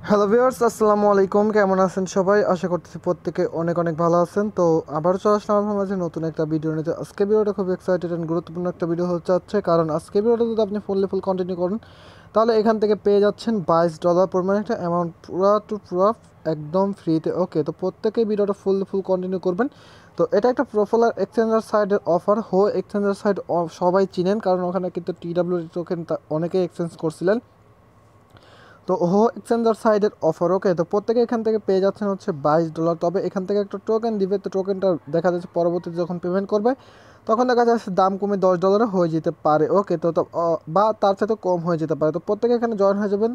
Hello viewers, আসসালামু আলাইকুম। কেমন আছেন সবাই? আশা করতেছি প্রত্যেকে অনেক অনেক ভালো আছেন। তো আবারও চলে আসলাম আপনার মাঝে নতুন একটা ভিডিও নিতে। আজকে ভিডিওটা খুব এক্সাইটেড অ্যান্ড গুরুত্বপূর্ণ একটা ভিডিও হতে যাচ্ছে, কারণ আজকে ভিডিওটা যদি আপনি ফুল কন্টিনিউ করেন তাহলে এখান থেকে পেয়ে যাচ্ছেন $22 পরিমাণ একটা অ্যামাউন্ট পুরো একদম ফ্রিতে। ওকে, তো প্রত্যেকেই ভিডিওটা ফুল কন্টিনিউ করবেন। তো এটা একটা প্রোফাইলার এক্সচেঞ্জার সাইডের অফার। এক্সচেঞ্জার সাইড সবাই চিনেন, কারণ ওখানে কিন্তু TWT টোকেন অনেকেই এক্সচেঞ্জ করছিলেন। তো এক্সচেঞ্জার সাইডের অফার। ওকে, তো প্রত্যেকে এখান থেকে পেয়ে যাচ্ছেন হচ্ছে $22। তবে এখান থেকে একটা টোকেন দিবে, তো টোকেনটা দেখা যাচ্ছে পরবর্তীতে যখন পেমেন্ট করবে তখন দেখা যাচ্ছে দাম কমে $10 হয়ে যেতে পারে। ওকে, বা তার সাথে কম হয়ে যেতে পারে। তো প্রত্যেকে এখানে জয়েন হয়ে যাবেন।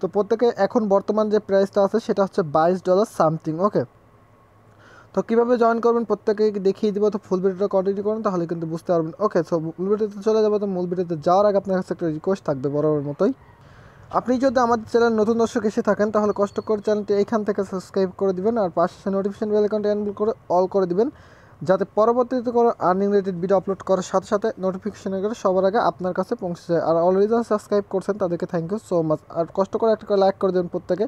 তো প্রত্যেকে এখন বর্তমান যে প্রাইসটা আছে সেটা হচ্ছে $22 সামথিং। ওকে, তো কীভাবে জয়েন করবেন প্রত্যেকে দেখিয়ে দিব। তো ফুল ভিডিওটা কন্টিনিউ করুন, তাহলে কিন্তু বুঝতে পারবেন। ওকে, সো মূল ভিডিওতে চলে যাবো। তো মূল ভিডিওতে যাওয়ার আগে আপনার কাছে একটা রিকোয়েস্ট থাকবে বরাবর মতোই। আপনি যদি আমাদের চ্যানেল নতুন দর্শক এসে থাকেন তাহলে কষ্ট করে চ্যানেলটি এইখান থেকে সাবস্ক্রাইব করে দিবেন, আর পাশে নোটিফিকেশন বেল আইকনটি এনেবল করে অল করে দিবেন, যাতে পরবর্তীতে কোনো আর্নিং রিলেটেড ভিডিও আপলোড করার সাথে সাথে নোটিফিকেশন করে সবার আগে আপনার কাছে পৌঁছে যায়। আর অলরেডি যারা সাবস্ক্রাইব করছেন তাদেরকে থ্যাংক ইউ সো মাচ। আর কষ্ট করে একটা করে লাইক করে দেবেন প্রত্যেকে,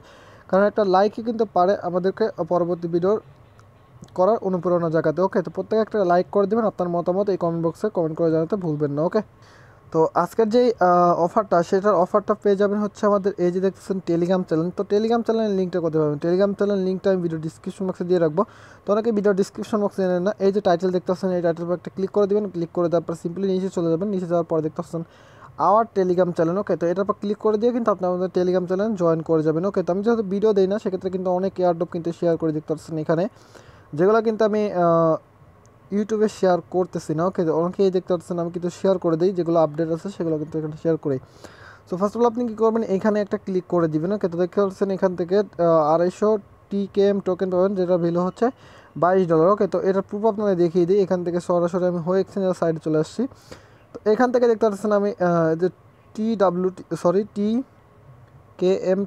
কারণ একটা লাইকই কিন্তু পারে আমাদেরকে পরবর্তী ভিডিওর করার অনুপ্রেরণা জায়গাতে। ওকে, তো প্রত্যেকে একটা লাইক করে দেবেন। আপনার মতামত এই কমেন্ট বক্সে কমেন্ট করে জানাতে ভুলবেন না। ওকে, তো আজকের যেই অফারটা, সেটার অফারটা পেয়ে যাবেন হচ্ছে আমাদের এই যে দেখতেছেন টেলিগ্রাম চ্যানেল। তো টেলিগ্রাম চ্যানেলের লিঙ্কটা করতে পারবেন। টেলিগ্রাম চ্যানেলের লিঙ্কটা আমি ভিডিও ডিসক্রিপশন বক্সে দিয়ে রাখবো। তো অনেকে ভিডিও ডিসক্রিপশন বক্সে জানেন না, এই যে টাইটেল দেখতেছেন এই টাইটেল একটা ক্লিক করে দেবেন। ক্লিক করে দেওয়ার পর সিম্পলি নিচে চলে যাবেন। নিচে যাওয়ার পর দেখতেছেন আওয়ার টেলিগ্রাম চ্যানেল। ওকে, তো এটার পর ক্লিক করে দিয়ে কিন্তু আপনি আমাদের টেলিগ্রাম চ্যানেল জয়েন করে যাবেন। ওকে, তো আমি যেহেতু ভিডিও দিই না সেক্ষেত্রে কিন্তু অনেক এয়ারড্রপ কিন্তু শেয়ার করে দেখতে পাচ্ছেন এখানে, যেগুলো কিন্তু আমি ইউটিউবে শেয়ার করতেছি না। ওকে, অনেকেই দেখতে পাচ্ছেন আমি কিন্তু শেয়ার করে দিই, যেগুলো আপডেট আছে সেগুলো কিন্তু এখানে শেয়ার করি। সো ফার্স্ট অফ অল আপনি কী করবেন, এখানে একটা ক্লিক করে দিবেন। ওকে, তো দেখতে পাচ্ছেন এখান থেকে 250 TKM টোকেন পাবেন, যেটা ভ্যালু হচ্ছে $22। ওকে, তো এটার প্রুফ আপনাকে দেখিয়ে দিই। এখান থেকে সরাসরি আমি এক্সচেঞ্জের সাইডে চলে আসছি। তো এখান থেকে দেখতে পাচ্ছেন আমি যে TKM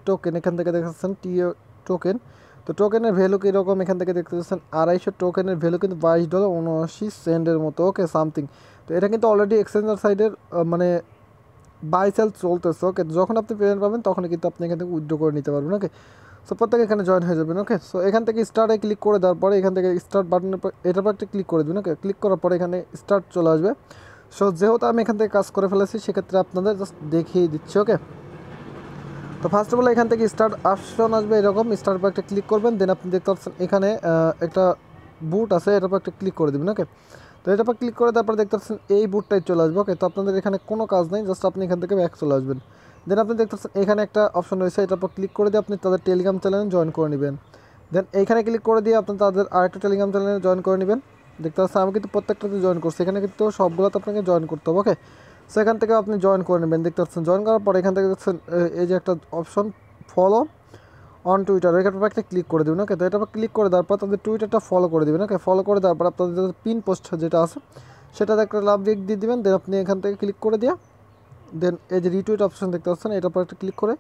টোকেন, এখান থেকে দেখতে পাচ্ছেন টোকেন। তো টোকেনের ভ্যালু কীরকম এখান থেকে দেখতে পাচ্ছেন 250 টোকেনের ভ্যালু কিন্তু $22.79 মতো। ওকে, সামথিং। তো এটা কিন্তু অলরেডি এক্সচেঞ্জার সাইডের মানে বাই সেল চলতেছে। ওকে, যখন আপনি পেমেন্ট পাবেন তখনই কিন্তু আপনি এখান থেকে উইথড্র করে নিতে পারবেন। ওকে, সো প্রত্যেকে এখানে জয়েন হয়ে যাবেন। ওকে, সো এখান থেকে স্টার্টে ক্লিক করে দেওয়ার পরে এখান থেকে স্টার্ট বাটনের পর এটার পর একটা ক্লিক করে দেবেন। ওকে, ক্লিক করার পরে এখানে স্টার্ট চলে আসবে। সো যেহেতু আমি এখান থেকে কাজ করে ফেলেছি সেক্ষেত্রে আপনাদের জাস্ট দেখিয়ে দিচ্ছি। ওকে, তো ফার্স্ট অফ অল এখান থেকে স্টার্ট অপশন আসবে এরকম। স্টার্ট পর একটা ক্লিক করবেন, দেন আপনি দেখতে পাচ্ছেন এখানে একটা বুট আছে, এটার পর একটা ক্লিক করে দেবেন। ওকে, তো এটার পর ক্লিক করে তারপর দেখতে পাচ্ছেন এই বুটটাই চলে আসবে। ওকে, তো আপনাদের এখানে কোনো কাজ নেই, জাস্ট আপনি এখান থেকে ব্যাক চলে আসবেন। দেন আপনি দেখতে পাচ্ছেন এখানে একটা অপশন রয়েছে, এটার পর ক্লিক করে দিয়ে আপনি তাদের টেলিগ্রাম চ্যানেলে জয়েন করে নেবেন। দেন এইখানে ক্লিক করে দিয়ে আপনি তাদের আরেকটা টেলিগ্রাম চ্যানেলে জয়েন করে নেবেন। দেখতে পাচ্ছেন আমি কিন্তু প্রত্যেকটাতে জয়েন করছি, এখানে কিন্তু সবগুলোতে আপনাকে জয়েন করতে হবে। ওকে, সো এখান থেকে আপনি জয়েন করে নেবেন। দেখতে পাচ্ছেন জয়েন করার পর এখান থেকে দেখছেন এই যে একটা অপশন ফলো অন টুইটার, এটার উপর একটা ক্লিক করে দেবেন। ওকে, তো এটার উপর ক্লিক করে দেওয়ার পর তাদের টুইটারটা ফলো করে দেবেন। ওকে, ফলো করে দেওয়ার পর আপনাদের পিন পোস্ট যেটা আছে সেটাতে একটা লাভ রেক দিয়ে দেবেন। দেন আপনি এখান থেকে ক্লিক করে দিয়ে দেন এই যে রিটুইট অপশন দেখতে পাচ্ছেন এটার উপর একটা ক্লিক করে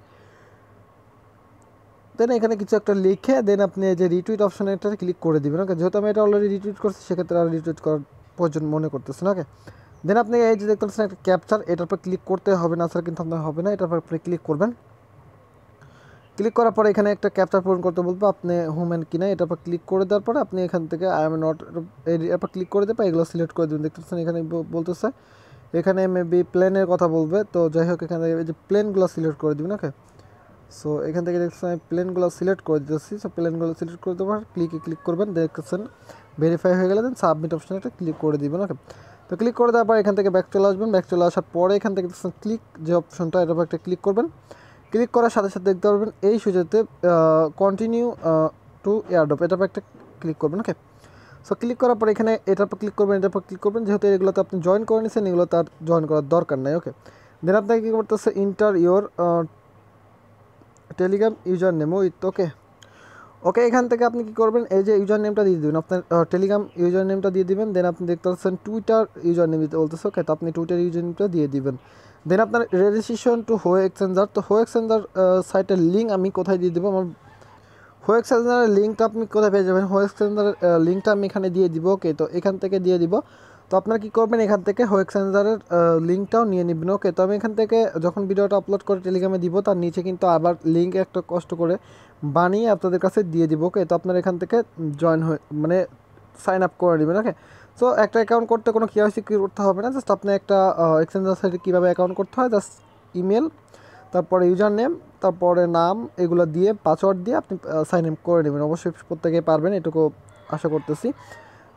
দেন এখানে কিছু একটা লিখে দেন আপনি এই যে রিটুইট অপশনে একটা ক্লিক করে দেবেন। ওকে, যেহেতু আমি এটা অলরেডি রিটুইট করছি সেক্ষেত্রে আর রিটুইট করার প্রয়োজন মনে করতেছেন। ওকে, দেন আপনি এই যে দেখতে পাচ্ছেন একটা ক্যাপচার, এটার উপর ক্লিক করতে হবে না স্যার, কিন্তু আপনার হবে না, এটার উপর আপনি ক্লিক করবেন। ক্লিক করার পরে এখানে একটা ক্যাপচার পূরণ করতে বলবো, আপনি হুম্যান কিনা এটার পর ক্লিক করে দেওয়ার পরে আপনি এখান থেকে আই এম নট এরপর ক্লিক করে দেবেন, এগুলো সিলেক্ট করে দেবেন। দেখতে পাচ্ছেন এখানে বলতেছে এখানে মেবি প্লেনের কথা বলবে, তো যাই হোক এখানে এই যে প্লেনগুলো সিলেক্ট করে দেবেন। ওকে, সো এখান থেকে দেখছেন আমি প্লেনগুলো সিলেক্ট করে দিতেছি। সো প্লেনগুলো সিলেক্ট করে দেওয়ার ক্লিক করবেন, দেখছেন ভেরিফাই হয়ে গেলে দেন সাবমিট অপশানে একটা ক্লিক করে দিবেন। ওকে, তো ক্লিক করে দেওয়ার পর এখান থেকে ব্যাক চলে আসবেন। ব্যাক চলে আসার পরে এখান থেকে দেখছেন ক্লিক যে অপশনটা, এটার উপর একটা ক্লিক করবেন। ক্লিক করার সাথে সাথে দেখতে পারবেন এই সুযোগে কন্টিনিউ টু এয়ারড্রপ, এটার উপর একটা ক্লিক করবেন। ওকে, সো ক্লিক করার পর এখানে এটার উপর ক্লিক করবেন, এটার উপর ক্লিক করবেন, যেহেতু এগুলোতে আপনি জয়েন করে নিয়েছেন এগুলো তার জয়েন করার দরকার নাই। ওকে, দেন আপনাকে কী করতেছে enter your Telegram user name with. Okay, এখান থেকে আপনি কী করবেন এই যে ইউজার নেমটা দিয়ে দেবেন, আপনার টেলিগ্রাম ইউজার নেমটা দিয়ে দিবেন। দেন আপনি দেখতে পাচ্ছেন টুইটার ইউজার নেম দিতে বলতেছে। ওকে, তো আপনি টুইটার ইউজার নেমটা দিয়ে দিবেন। দেন আপনার রেজিস্ট্রেশন টু এক্সচেঞ্জার, তো এক্সচেঞ্জার সাইটের লিঙ্ক আমি কোথায় দিয়ে দেবো, আমার এক্সচেঞ্জারের লিঙ্কটা আপনি কোথায় পেয়ে যাবেন, এক্সচেঞ্জারের লিঙ্কটা আমি এখানে দিয়ে দিব। ওকে, তো এখান থেকে দিয়ে দিব। তো আপনারা কী করবেন, এখান থেকে হো এক্সচেঞ্জারের লিঙ্কটাও নিয়ে নেবেন। ওকে, তো আমি এখান থেকে যখন ভিডিওটা আপলোড করে টেলিগ্রামে দিব, তার নিচে কিন্তু আবার লিঙ্ক একটা কষ্ট করে বানিয়ে আপনাদের কাছে দিয়ে দিব। ওকে, তো আপনারা এখান থেকে জয়েন হয়ে মানে সাইন আপ করে নেবেন। ওকে, সো একটা অ্যাকাউন্ট করতে কোনো কেওয়াইসি করতে হবে না, জাস্ট আপনি একটা এক্সচেঞ্জার সাইটে কীভাবে অ্যাকাউন্ট করতে হয়, জাস্ট ইমেল, তারপরে ইউজার নেম, তারপরে নাম, এগুলো দিয়ে পাসওয়ার্ড দিয়ে আপনি সাইন আপ করে নেবেন। অবশ্যই প্রত্যেকেই পারবেন, এটুকু আশা করতেছি।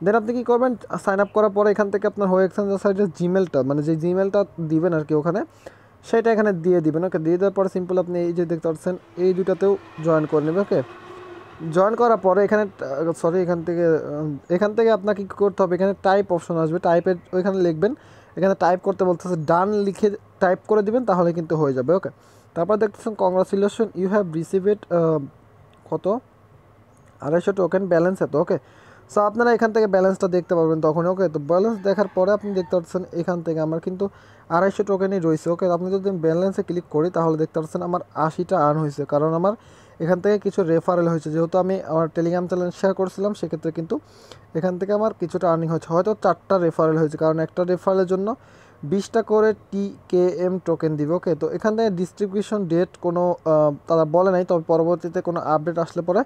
দেন আপনি কী করবেন, সাইন আপ করার পরে এখান থেকে আপনার হো এক্সচেঞ্জার সাইটের জিমেলটা, মানে যে জিমেলটা দিবেন আর কি ওখানে, সেটা এখানে দিয়ে দিবেন। ওকে, দিয়ে দেওয়ার পরে সিম্পল আপনি এই যে দেখতে পাচ্ছেন এই দুটাতেও জয়েন করে নেবেন। ওকে, জয়েন করার পরে এখানে এখান থেকে আপনাকে কী করতে হবে, এখানে টাইপ অপশন আসবে, টাইপের ওইখানে লিখবেন, এখানে টাইপ করতে বলতেছে ডান লিখে টাইপ করে দিবেন, তাহলে কিন্তু হয়ে যাবে। ওকে, তারপর দেখতেছেন কংগ্রাচুলেশন ইউ হ্যাভ রিসিভড কত 250 টোকেন ব্যালেন্স এত। ওকে, সো আপনারা এখান থেকে ব্যালেন্সটা দেখতে পারবেন তখন। ওকে, তো ব্যালেন্স দেখার পরে আপনি দেখতে পাচ্ছেন এখান থেকে আমার কিন্তু 250 টোকেনই রয়েছে। ওকে, আপনি যদি ব্যালেন্সে ক্লিক করি তাহলে দেখতে পাচ্ছেন আমার 80টা আর্ন হয়েছে, কারণ আমার এখান থেকে কিছু রেফারেল হয়েছে, যেহেতু আমি আমার টেলিগ্রাম চ্যানেল শেয়ার করছিলাম, সেক্ষেত্রে কিন্তু এখান থেকে আমার কিছুটা আর্নিং হয়েছে, হয়তো 4টা রেফারেল হয়েছে, কারণ একটা রেফারেলের জন্য 20টা করে TKM টোকেন দিবে। ওকে, তো এখান থেকে ডিস্ট্রিবিউশন ডেট কোনো তারা বলে নাই, তবে পরবর্তীতে কোনো আপডেট আসলে পরে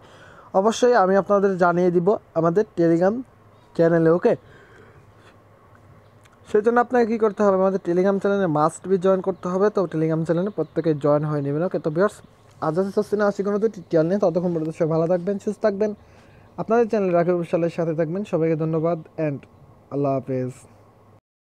অবশ্যই আমি আপনাদের জানিয়ে দিব আমাদের টেলিগ্রাম চ্যানেলে। ওকে, সেই জন্য আপনাকে কী করতে হবে, আমাদের টেলিগ্রাম চ্যানেলে মাস্ট বি জয়েন করতে হবে। তো টেলিগ্রাম চ্যানেলে প্রত্যেকে জয়েন হয়ে নেবেন। ওকে, তো ভিউয়ার্স আজ আসছি কোনো তো টিউটোরিয়াল নেই, ততক্ষণ পর্যন্ত সবাই ভালো থাকবেন, সুস্থ থাকবেন, আপনাদের চ্যানেল রাকিব সালের সাথে থাকবেন। সবাইকে ধন্যবাদ অ্যান্ড আল্লাহ হাফেজ।